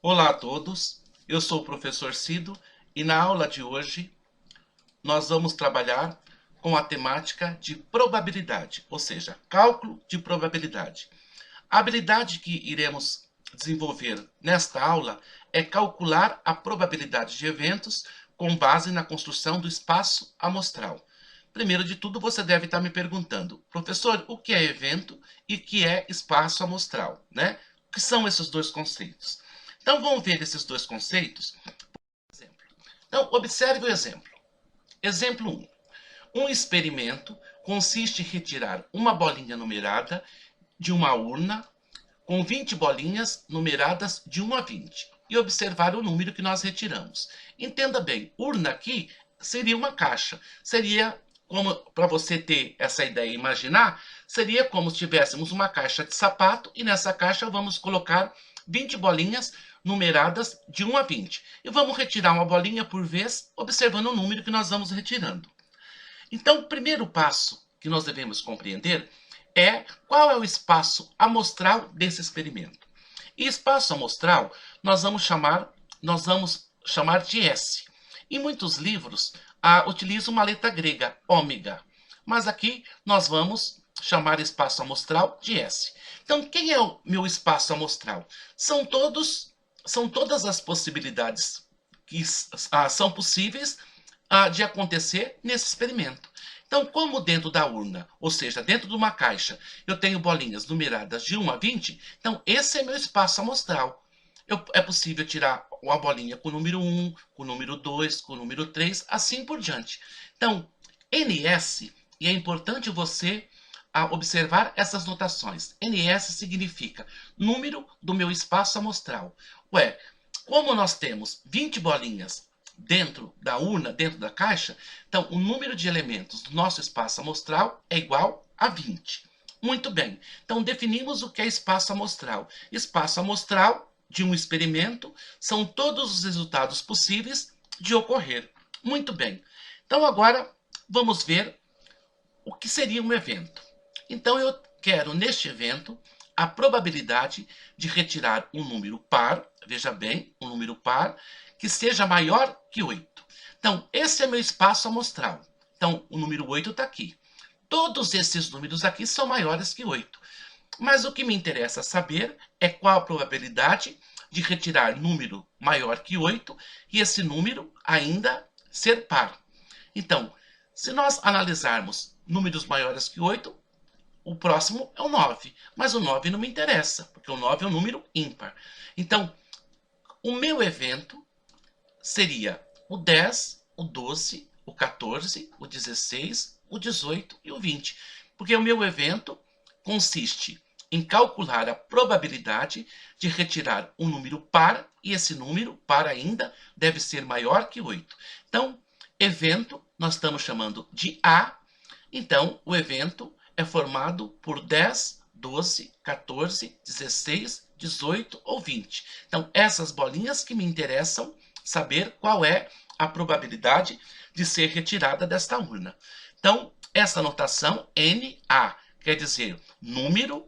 Olá a todos, eu sou o professor Cido e na aula de hoje nós vamos trabalhar com a temática de probabilidade, ou seja, cálculo de probabilidade. A habilidade que iremos desenvolver nesta aula é calcular a probabilidade de eventos com base na construção do espaço amostral. Primeiro de tudo, você deve estar me perguntando, professor, o que é evento e o que é espaço amostral, né? O que são esses dois conceitos? Então, vamos ver esses dois conceitos. Então, observe o exemplo. Exemplo 1. Um experimento consiste em retirar uma bolinha numerada de uma urna com 20 bolinhas numeradas de 1 a 20 e observar o número que nós retiramos. Entenda bem, urna aqui seria uma caixa. Seria como, para você ter essa ideia e imaginar, seria como se tivéssemos uma caixa de sapato e nessa caixa vamos colocar 20 bolinhas numeradas de 1 a 20. E vamos retirar uma bolinha por vez, observando o número que nós vamos retirando. Então, o primeiro passo que nós devemos compreender é qual é o espaço amostral desse experimento. E espaço amostral nós vamos chamar de S. Em muitos livros utilizam uma letra grega, ômega, mas aqui nós vamos chamar espaço amostral de S. Então, quem é o meu espaço amostral? São todas as possibilidades que são possíveis de acontecer nesse experimento. Então, como dentro da urna, ou seja, dentro de uma caixa, eu tenho bolinhas numeradas de 1 a 20, então esse é meu espaço amostral. É possível tirar uma bolinha com o número 1, com o número 2, com o número 3, assim por diante. Então, NS, e é importante você observar essas notações. NS significa número do meu espaço amostral. Ué, como nós temos 20 bolinhas dentro da urna, dentro da caixa, então o número de elementos do nosso espaço amostral é igual a 20. Muito bem, então definimos o que é espaço amostral. Espaço amostral de um experimento são todos os resultados possíveis de ocorrer. Muito bem, então agora vamos ver o que seria um evento. Então eu quero neste evento a probabilidade de retirar um número par, veja bem, um número par, que seja maior que 8. Então, esse é meu espaço amostral. Então, o número 8 está aqui. Todos esses números aqui são maiores que 8. Mas o que me interessa saber é qual a probabilidade de retirar número maior que 8 e esse número ainda ser par. Então, se nós analisarmos números maiores que 8, o próximo é o 9. Mas o 9 não me interessa, porque o 9 é um número ímpar. Então, o meu evento seria o 10, o 12, o 14, o 16, o 18 e o 20. Porque o meu evento consiste em calcular a probabilidade de retirar um número par, e esse número, par ainda, deve ser maior que 8. Então, evento, nós estamos chamando de A. Então, o evento é formado por 10, 12, 14, 16, 18 ou 20. Então, essas bolinhas que me interessam saber qual é a probabilidade de ser retirada desta urna. Então, essa notação NA quer dizer número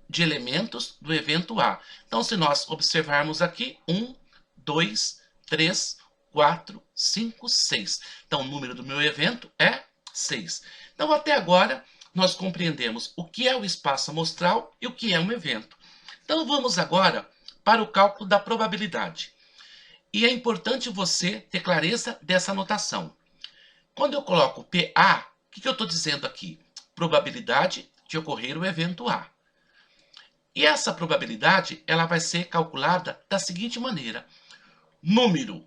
de elementos do evento A. Então, se nós observarmos aqui, 1, 2, 3, 4, 5, 6. Então, o número do meu evento é 6. Então, até agora, nós compreendemos o que é o espaço amostral e o que é um evento. Então, vamos agora para o cálculo da probabilidade. E é importante você ter clareza dessa notação. Quando eu coloco PA, o que eu estou dizendo aqui? Probabilidade de ocorrer o evento A. E essa probabilidade ela vai ser calculada da seguinte maneira. Número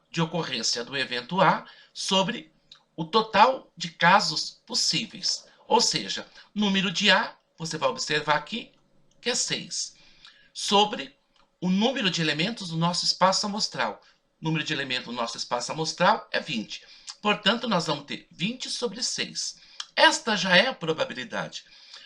de ocorrência do evento A sobre o total de casos possíveis. Ou seja, número de A, você vai observar aqui, que é 6. Sobre o número de elementos do nosso espaço amostral. O número de elementos do nosso espaço amostral é 20. Portanto, nós vamos ter 20 sobre 6. Esta já é a probabilidade.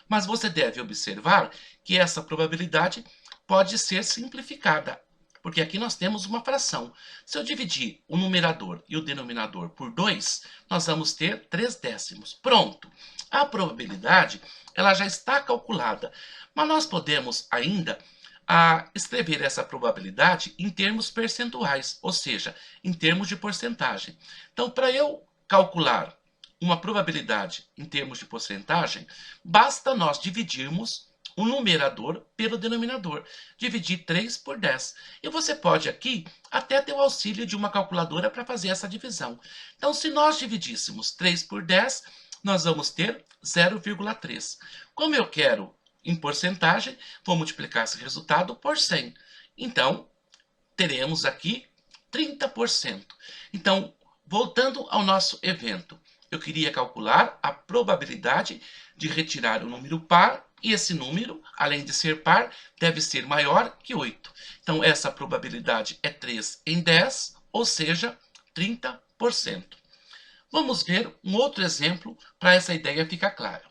Mas você deve observar que essa probabilidade pode ser simplificada. Porque aqui nós temos uma fração. Se eu dividir o numerador e o denominador por 2, nós vamos ter 3 décimos. Pronto. A probabilidade ela já está calculada. Mas nós podemos ainda a escrever essa probabilidade em termos percentuais, ou seja, em termos de porcentagem. Então, para eu calcular uma probabilidade em termos de porcentagem, basta nós dividirmos o numerador pelo denominador. Dividir 3 por 10. E você pode aqui até ter o auxílio de uma calculadora para fazer essa divisão. Então, se nós dividíssemos 3 por 10, nós vamos ter 0,3. Como eu quero em porcentagem, vou multiplicar esse resultado por 100. Então, teremos aqui 30%. Então, voltando ao nosso evento, eu queria calcular a probabilidade de retirar o número par, e esse número, além de ser par, deve ser maior que 8. Então, essa probabilidade é 3 em 10, ou seja, 30%. Vamos ver um outro exemplo para essa ideia ficar clara.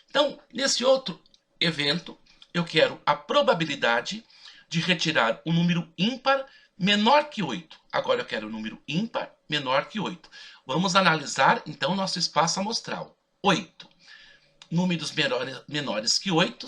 Então, nesse outro evento, eu quero a probabilidade de retirar um número ímpar menor que 8. Agora eu quero um número ímpar menor que 8. Vamos analisar, então, nosso espaço amostral. 8. Números menores que 8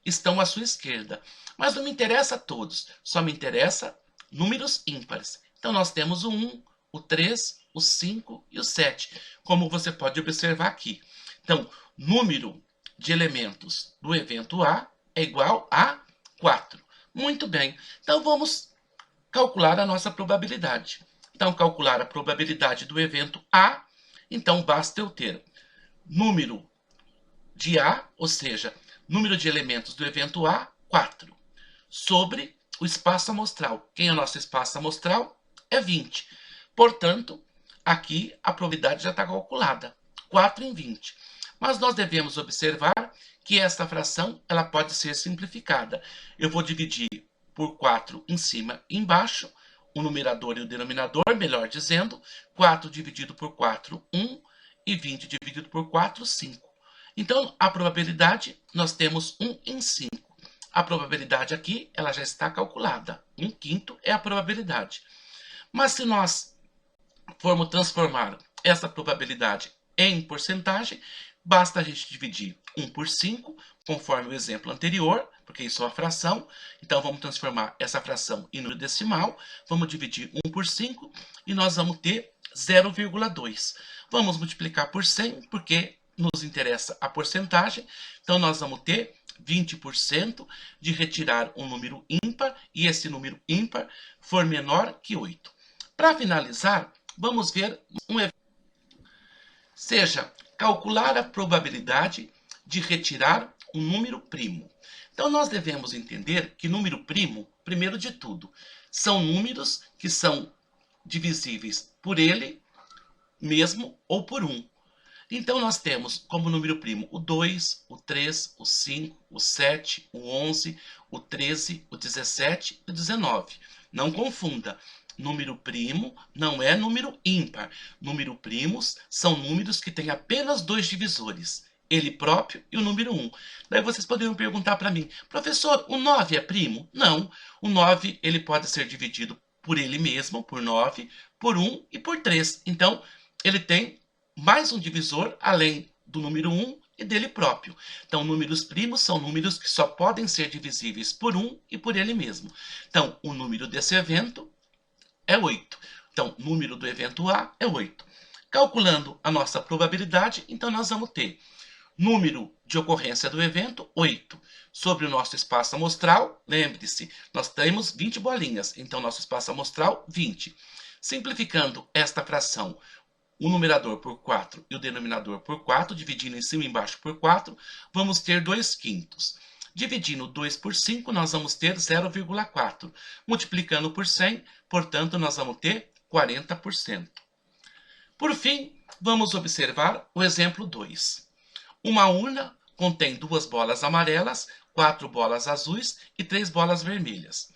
estão à sua esquerda. Mas não me interessa todos, só me interessa números ímpares. Então, nós temos o 1, o 3, o 5 e o 7, como você pode observar aqui. Então, número de elementos do evento A é igual a 4. Muito bem. Então, vamos calcular a nossa probabilidade. Então, calcular a probabilidade do evento A, então basta eu ter número de A, ou seja, número de elementos do evento A, 4, sobre o espaço amostral. Quem é o nosso espaço amostral? É 20. Portanto, aqui a probabilidade já está calculada, 4 em 20. Mas nós devemos observar que esta fração ela pode ser simplificada. Eu vou dividir por 4 em cima e embaixo, o numerador e o denominador, melhor dizendo, 4 dividido por 4, 1, e 20 dividido por 4, 5. Então, a probabilidade, nós temos 1 em 5. A probabilidade aqui, ela já está calculada. 1/5 é a probabilidade. Mas se nós formos transformar essa probabilidade em porcentagem, basta a gente dividir 1 por 5, conforme o exemplo anterior, porque isso é uma fração. Então, vamos transformar essa fração em número decimal. Vamos dividir 1 por 5 e nós vamos ter 0,2. Vamos multiplicar por 100, porque nos interessa a porcentagem. Então, nós vamos ter 20% de retirar um número ímpar, e esse número ímpar for menor que 8. Para finalizar, vamos ver um exemplo. Seja, calcular a probabilidade de retirar um número primo. Então, nós devemos entender que número primo, primeiro de tudo, são números que são divisíveis por ele mesmo ou por 1. Então, nós temos como número primo o 2, o 3, o 5, o 7, o 11, o 13, o 17 e o 19. Não confunda. Número primo não é número ímpar. Número primos são números que têm apenas 2 divisores. Ele próprio e o número 1. Daí vocês poderiam perguntar para mim, professor, o 9 é primo? Não. O 9 ele pode ser dividido por ele mesmo, por 9, por 1 e por 3. Então, ele tem mais um divisor além do número 1 e dele próprio. Então, números primos são números que só podem ser divisíveis por 1 e por ele mesmo. Então, o número desse evento é 8. Então, o número do evento A é 8. Calculando a nossa probabilidade, então nós vamos ter número de ocorrência do evento, 8. Sobre o nosso espaço amostral, lembre-se, nós temos 20 bolinhas, então nosso espaço amostral, 20. Simplificando esta fração, o numerador por 4 e o denominador por 4, dividindo em cima e embaixo por 4, vamos ter 2/5. Dividindo 2 por 5, nós vamos ter 0,4. Multiplicando por 100, portanto, nós vamos ter 40%. Por fim, vamos observar o exemplo 2. Uma urna contém 2 bolas amarelas, 4 bolas azuis e 3 bolas vermelhas.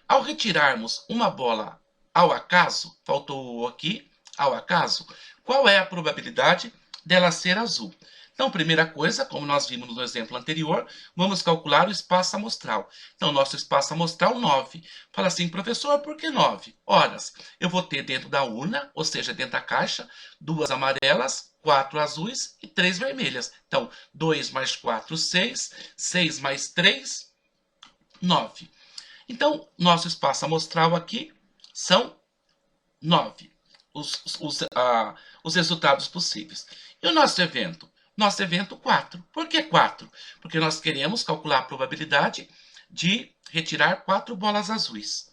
Ao retirarmos uma bola ao acaso, faltou o aqui, ao acaso, qual é a probabilidade dela ser azul? Então, primeira coisa, como nós vimos no exemplo anterior, vamos calcular o espaço amostral. Então, nosso espaço amostral, 9. Fala assim, professor, por que 9? Horas, eu vou ter dentro da urna, ou seja, dentro da caixa, 2 amarelas, 4 azuis e 3 vermelhas. Então, 2 mais 4, 6. 6 mais 3, 9. Então, nosso espaço amostral aqui são 9. Os resultados possíveis. E o nosso evento? Nosso evento 4. Por que 4? Porque nós queremos calcular a probabilidade de retirar 4 bolas azuis.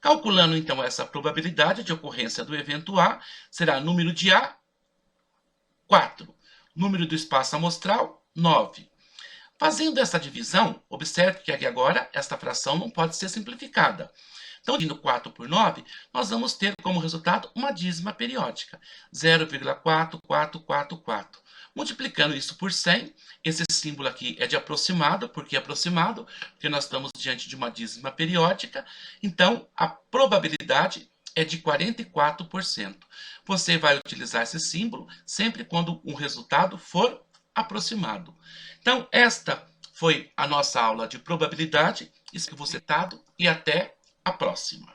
Calculando, então, essa probabilidade de ocorrência do evento A, será número de A, 4. Número do espaço amostral, 9. Fazendo essa divisão, observe que aqui agora esta fração não pode ser simplificada. Então, dividindo 4 por 9, nós vamos ter como resultado uma dízima periódica, 0,4444. Multiplicando isso por 100, esse símbolo aqui é de aproximado. Por que aproximado? Porque nós estamos diante de uma dízima periódica. Então, a probabilidade é de 44%. Você vai utilizar esse símbolo sempre quando um resultado for aproximado. Então, esta foi a nossa aula de probabilidade. Isso que você dado e até a próxima.